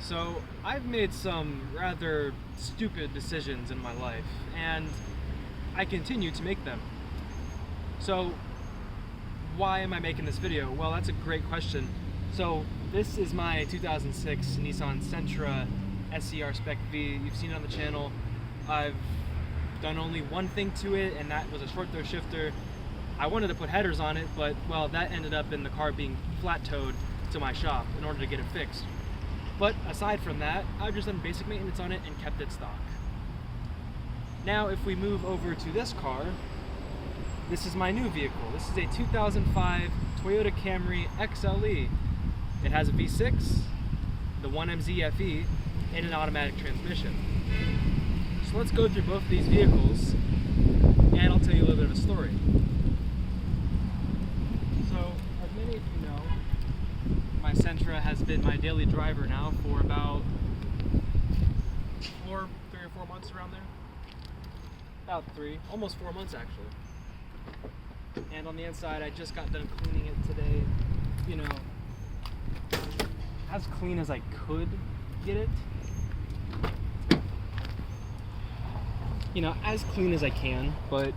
So, I've made some rather stupid decisions in my life, and I continue to make them. So, why am I making this video? Well, that's a great question. So, this is my 2006 Nissan Sentra SCR Spec V. You've seen it on the channel. I've done only one thing to it, and that was a short throw shifter. I wanted to put headers on it, but, well, that ended up in the car being flat towed to my shop in order to get it fixed. But aside from that, I've just done basic maintenance on it and kept it stock. Now, if we move over to this car, this is my new vehicle. This is a 2005 Toyota Camry XLE. It has a V6, the 1MZ FE, and an automatic transmission. So let's go through both of these vehicles, and I'll tell you a little bit of a story. So, as many of you know, my Sentra has been my daily driver now for about 3 or 4 months, around there. About 3, almost 4 months actually. And on the inside, I just got done cleaning it today. You know, as clean as I could get it. You know, as clean as I can, but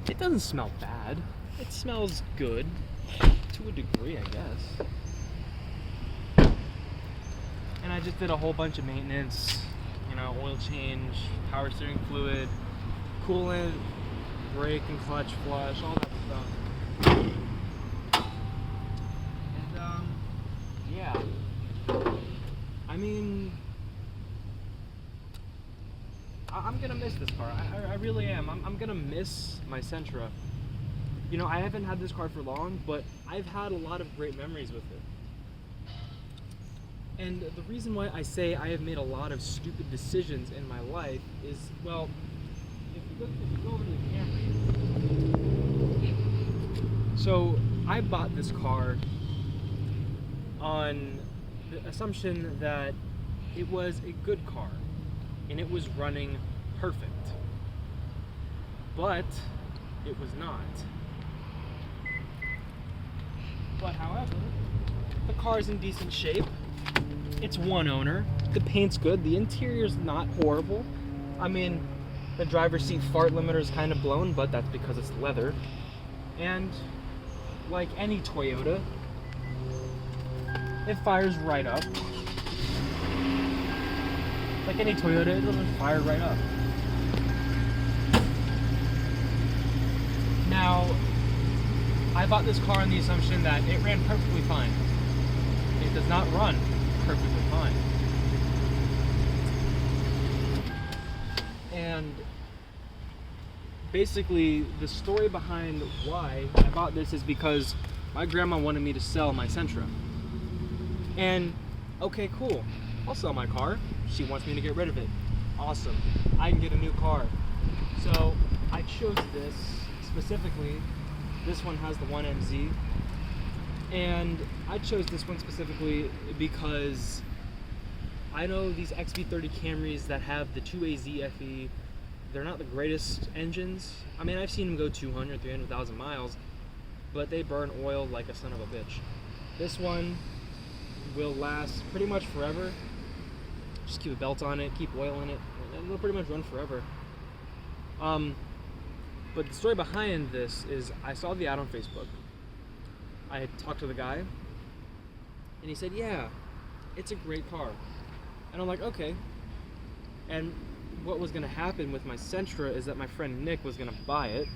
it doesn't smell bad. It smells good. To a degree, I guess. And I just did a whole bunch of maintenance, you know, oil change, power steering fluid, coolant, brake and clutch flush, all that stuff. And, yeah. I mean, I'm gonna miss this car. I really am. I'm gonna miss my Sentra. You know, I haven't had this car for long, but I've had a lot of great memories with it. And the reason why I say I have made a lot of stupid decisions in my life is, well, if you go over to the Camry. So, I bought this car on the assumption that it was a good car, and it was running perfect. But it was not. But however, the car's in decent shape. It's one owner. The paint's good. The interior's not horrible. I mean, the driver's seat fart limiter is kind of blown, but that's because it's leather. And like any Toyota, it fires right up. Like any Toyota, it doesn't fire right up. Now, I bought this car on the assumption that it ran perfectly fine. It does not run perfectly fine. And basically, the story behind why I bought this is because my grandma wanted me to sell my Sentra. And, okay, cool. I'll sell my car. She wants me to get rid of it. Awesome. I can get a new car. So, I chose this specifically. This one has the 1MZ, and I chose this one specifically because I know these XV30 Camrys that have the 2AZ FE, they're not the greatest engines. I mean, I've seen them go 200, 300,000 miles, but they burn oil like a son of a bitch. This one will last pretty much forever. Just keep a belt on it, keep oil in it, and it'll pretty much run forever. But the story behind this is I saw the ad on Facebook. I had talked to the guy, and he said, yeah, it's a great car. And I'm like, okay. And what was gonna happen with my Sentra is that my friend Nick was gonna buy it,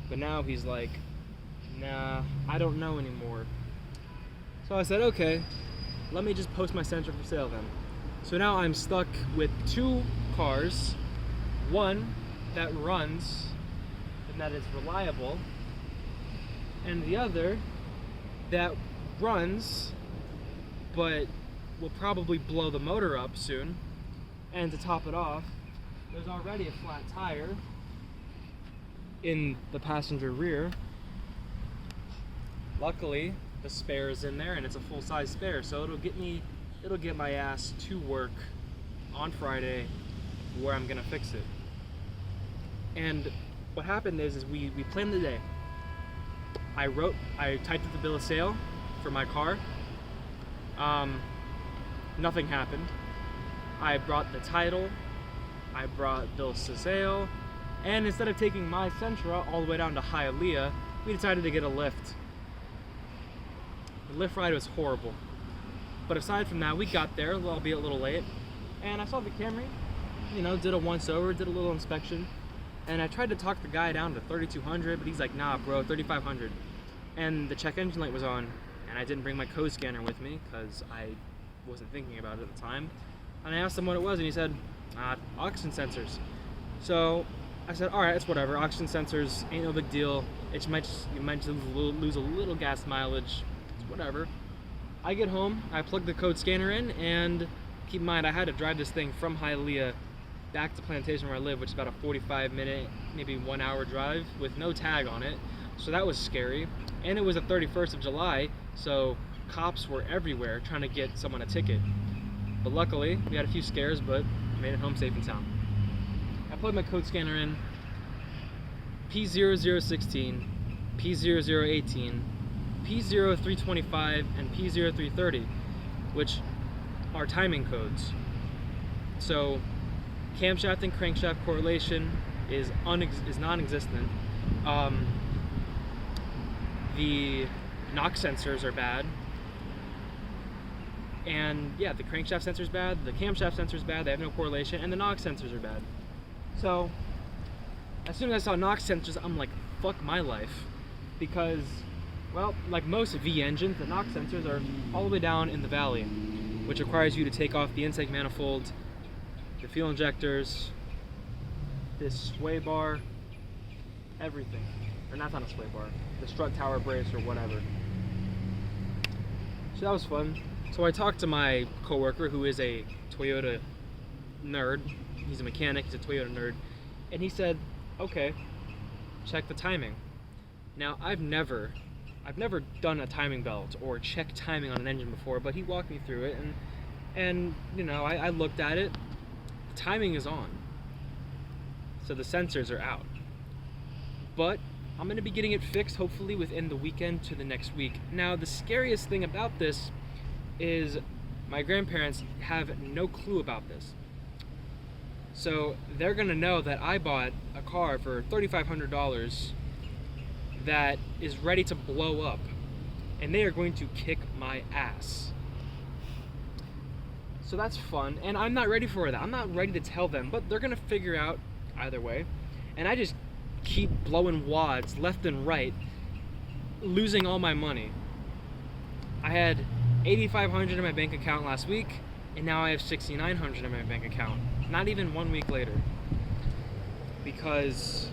but now he's like, nah, I don't know anymore. So I said, okay, let me just post my Sentra for sale then. So now I'm stuck with 2 cars, one that runs and that is reliable, and the other that runs but will probably blow the motor up soon. And to top it off, there's already a flat tire in the passenger rear. Luckily, the spare is in there, and it's a full-size spare, so it'll get my ass to work on Friday where I'm gonna fix it. And what happened is we planned the day. I typed up the bill of sale for my car, Nothing happened. I brought the title, I brought Bill Sazale, and instead of taking my Sentra all the way down to Hialeah, we decided to get a lift. The lift ride was horrible. But aside from that, we got there, albeit a little late, and I saw the Camry, did a once-over, did a little inspection, and I tried to talk the guy down to $3,200, but he's like, nah, bro, $3,500. And the check engine light was on, and I didn't bring my code scanner with me, because I wasn't thinking about it at the time. And I asked him what it was, and he said, oxygen sensors. So I said, all right, it's whatever. Oxygen sensors ain't no big deal. You might lose a little gas mileage. It's whatever. I get home, I plug the code scanner in, and keep in mind I had to drive this thing from Hialeah back to Plantation where I live, which is about a 45-minute, maybe 1 hour drive with no tag on it. So that was scary. And it was the 31st of July, so cops were everywhere trying to get someone a ticket. But luckily, we had a few scares, but made it home safe and sound. I plugged my code scanner in, P0016, P0018, P0325, and P0330, which are timing codes. So camshaft and crankshaft correlation is non-existent. The knock sensors are bad. And yeah, the crankshaft sensor's bad, the camshaft sensor's bad, they have no correlation, and the knock sensors are bad. So, as soon as I saw knock sensors, I'm like, fuck my life. Because, well, like most V engines, the knock sensors are all the way down in the valley, which requires you to take off the intake manifold, the fuel injectors, this sway bar, everything. Or not a sway bar, the strut tower brace or whatever. So that was fun. So I talked to my coworker who is a Toyota nerd. He's a mechanic, he's a Toyota nerd. And he said, okay, check the timing. Now I've never done a timing belt or checked timing on an engine before, but he walked me through it and I looked at it. The timing is on. So the sensors are out. But I'm gonna be getting it fixed hopefully within the weekend to the next week. Now the scariest thing about this is my grandparents have no clue about this. So they're gonna know that I bought a car for $3,500 that is ready to blow up, and they are going to kick my ass. So that's fun, and I'm not ready for that. I'm not ready to tell them, but they're gonna figure out either way. And I just keep blowing wads left and right, losing all my money. I had $8,500 in my bank account last week, and now I have $6,900 in my bank account. Not even 1 week later. Because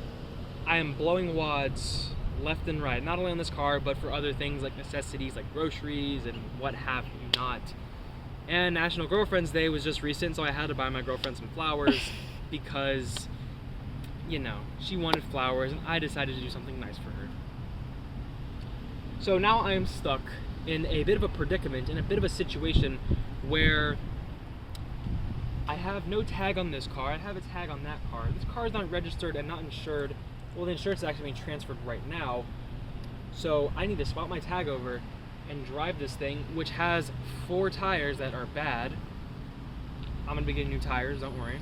I am blowing wads left and right, not only on this car, but for other things like necessities, like groceries and what have you not. And National Girlfriend's Day was just recent, so I had to buy my girlfriend some flowers because, she wanted flowers, and I decided to do something nice for her. So now I am stuck in a bit of a predicament, in a bit of a situation where I have no tag on this car, I have a tag on that car. This car is not registered and not insured. Well, the insurance is actually being transferred right now. So I need to swap my tag over and drive this thing, which has 4 tires that are bad. I'm gonna be getting new tires, don't worry.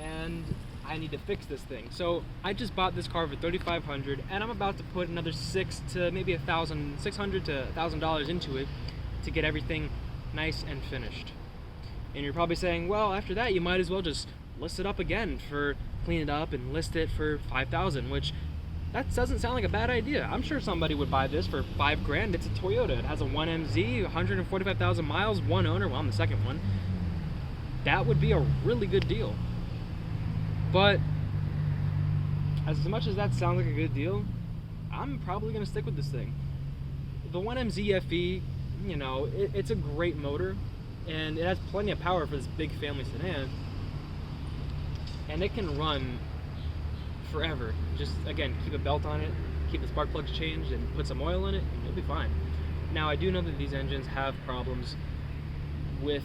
And I need to fix this thing. So I just bought this car for $3,500, and I'm about to put another $600 to $1,000 into it to get everything nice and finished. And you're probably saying, well, after that, you might as well just list it up again clean it up and list it for $5,000, which that doesn't sound like a bad idea. I'm sure somebody would buy this for $5,000. It's a Toyota. It has a 1MZ, 145,000 miles, one owner. Well, I'm the second one. That would be a really good deal. But as much as that sounds like a good deal, I'm probably going to stick with this thing. The 1MZ FE, it's a great motor, and it has plenty of power for this big family sedan, and it can run forever. Just, again, keep a belt on it, keep the spark plugs changed, and put some oil in it, and you'll be fine. Now, I do know that these engines have problems with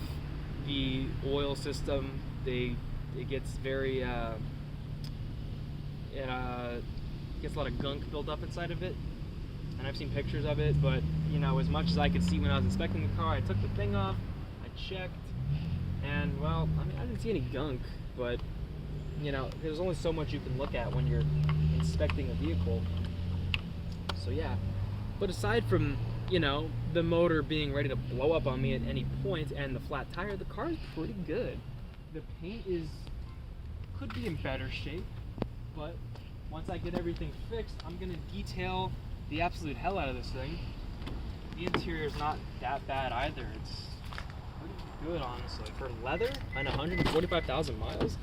the oil system. It gets very, gets a lot of gunk built up inside of it. and I've seen pictures of it, but you know, as much as I could see when I was inspecting the car, I took the thing off, I checked, and well, I mean, I didn't see any gunk, but you know, there's only so much you can look at when you're inspecting a vehicle. So yeah, but aside from, you know, the motor being ready to blow up on me at any point and the flat tire, the car is pretty good. The paint could be in better shape, but once I get everything fixed, I'm gonna detail the absolute hell out of this thing. The interior is not that bad either. It's pretty good, honestly. For leather and 145,000 miles,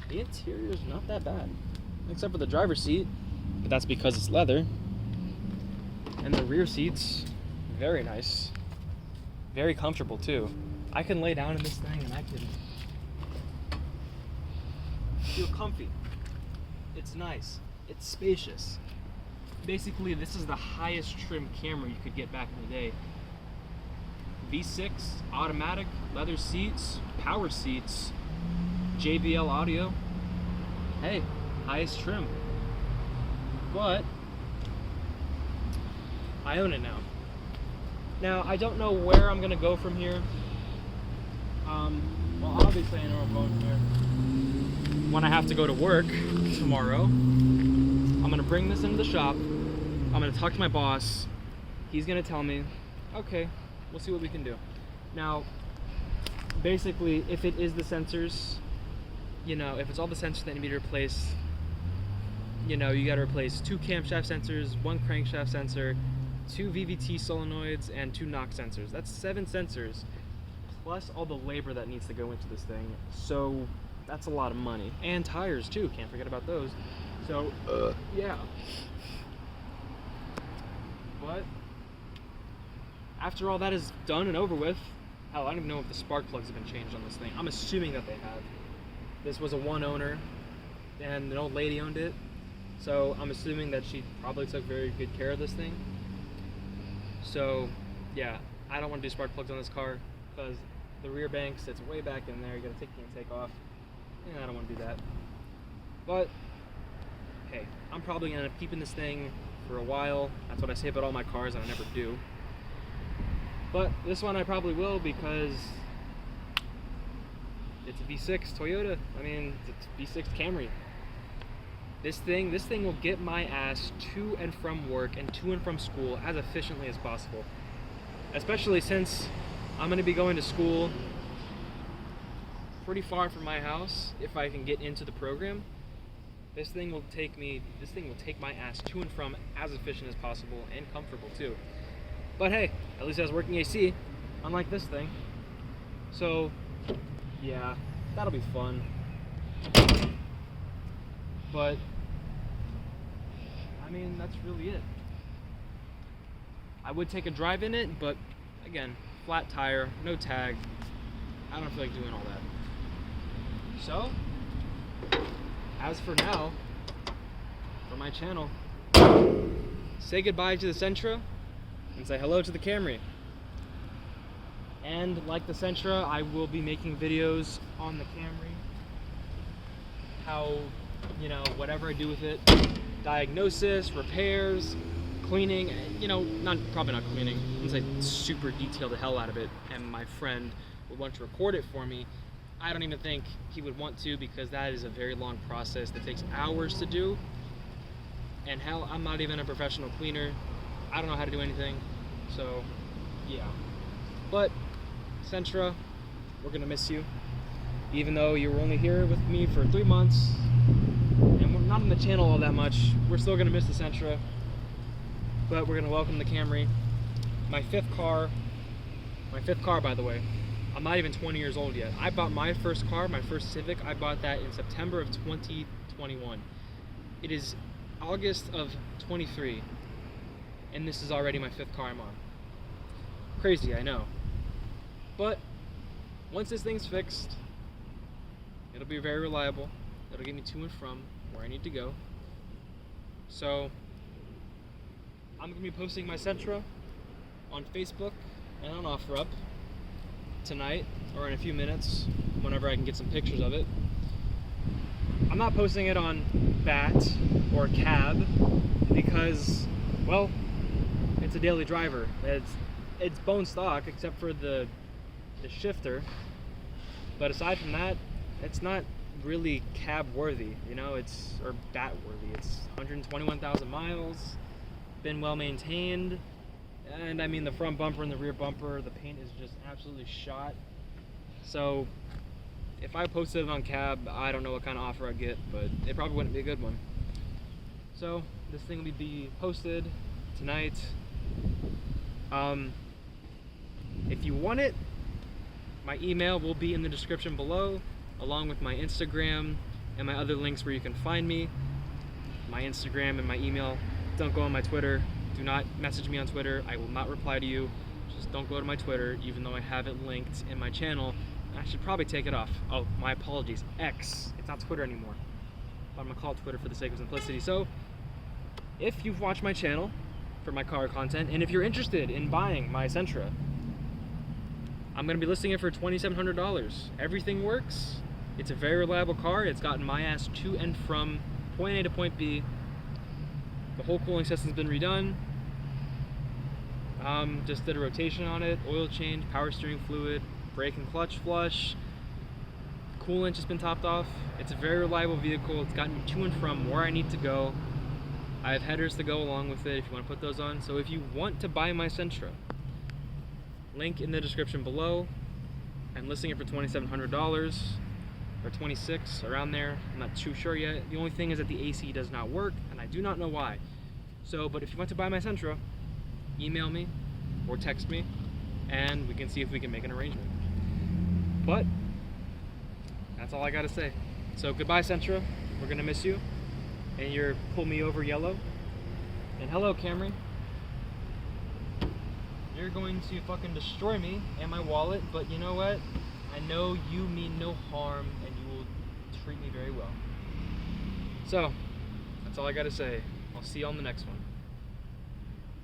the interior is not that bad, except for the driver's seat, but that's because it's leather. And the rear seats, very nice, very comfortable too. I can lay down in this thing and I can feel comfy. It's nice, it's spacious. Basically, this is the highest trim Camry you could get back in the day. V6, automatic, leather seats, power seats, JBL audio. Hey, highest trim. But I own it now. Now, I don't know where I'm gonna go from here. Well, obviously I know I'm going from here. When I have to go to work tomorrow, I'm gonna bring this into the shop. I'm gonna talk to my boss. He's gonna tell me, okay, we'll see what we can do. Now, basically, if it is the sensors, you know, if it's all the sensors that need to be replaced, you know, you gotta replace 2 camshaft sensors, 1 crankshaft sensor, 2 VVT solenoids, and 2 knock sensors. That's 7 sensors, plus all the labor that needs to go into this thing. So that's a lot of money. And tires too, can't forget about those. So, yeah. But after all that is done and over with, hell, I don't even know if the spark plugs have been changed on this thing. I'm assuming that they have. This was a one owner, and an old lady owned it. So I'm assuming that she probably took very good care of this thing. So yeah, I don't want to do spark plugs on this car because the rear bank sits way back in there. You gotta take the intake off. And I don't want to do that. But hey, I'm probably gonna end up keeping this thing for a while. That's what I say about all my cars, and I never do. But this one I probably will because it's a V6 Toyota. I mean, it's a V6 Camry. This thing will get my ass to and from work and to and from school as efficiently as possible. Especially since I'm going to be going to school pretty far from my house if I can get into the program. This thing will take my ass to and from as efficient as possible and comfortable too. But hey, at least it has working AC, unlike this thing. So yeah, that'll be fun. But I mean, that's really it. I would take a drive in it, but again, flat tire, no tag. I don't feel like doing all that. So, as for now, for my channel, say goodbye to the Sentra and say hello to the Camry. And like the Sentra, I will be making videos on the Camry. How, you know, whatever I do with it, diagnosis, repairs, cleaning, you know, probably not cleaning, since I super detail the hell out of it, and my friend would want to record it for me. I don't even think he would want to, because that is a very long process that takes hours to do. And hell, I'm not even a professional cleaner. I don't know how to do anything. So, yeah. But, Sentra, we're gonna miss you. Even though you were only here with me for 3 months, and we're not on the channel all that much, we're still gonna miss the Sentra. But we're gonna welcome the Camry. My fifth car, by the way. I'm not even 20 years old yet. I bought my first car, my first Civic, I bought that in September of 2021. It is August of 23, and this is already my fifth car I'm on. Crazy, I know. But once this thing's fixed, it'll be very reliable. It'll get me to and from where I need to go. So I'm gonna be posting my Sentra on Facebook and on OfferUp tonight, or in a few minutes, whenever I can get some pictures of it. I'm not posting it on Bat or Cab because, well, it's a daily driver. It's bone stock except for the shifter, but aside from that, it's not really cab worthy, you know, or bat worthy. It's 121,000 miles, been well maintained, and I mean the front bumper and the rear bumper, the paint is just absolutely shot. So if I posted it on cab, I don't know what kind of offer I'd get, but it probably wouldn't be a good one. So this thing will be posted tonight. If you want it, my email will be in the description below, along with my Instagram and my other links where you can find me. My Instagram and my email. Don't go on my Twitter. Do not message me on Twitter. I will not reply to you. Just don't go to my Twitter, even though I have it linked in my channel. I should probably take it off. Oh, my apologies. X. It's not Twitter anymore. But I'm gonna call it Twitter for the sake of simplicity. So, if you've watched my channel for my car content, and if you're interested in buying my Sentra, I'm gonna be listing it for $2,700. Everything works. It's a very reliable car. It's gotten my ass to and from point A to point B. The whole cooling system's been redone. Just did a rotation on it, oil change, power steering fluid, brake and clutch flush. Coolant has been topped off. It's a very reliable vehicle. It's gotten me to and from where I need to go. I have headers to go along with it if you want to put those on. So if you want to buy my Sentra, link in the description below. I'm listing it for $2,700 or $26, around there. I'm not too sure yet. The only thing is that the AC does not work, and I do not know why. So, but if you want to buy my Sentra, email me or text me, and we can see if we can make an arrangement. But that's all I gotta say. So goodbye, Sentra. We're gonna miss you. And your pull me over yellow. And hello, Camry. You're going to fucking destroy me and my wallet, but you know what? I know you mean no harm, and you will treat me very well. So, that's all I gotta say. I'll see you on the next one.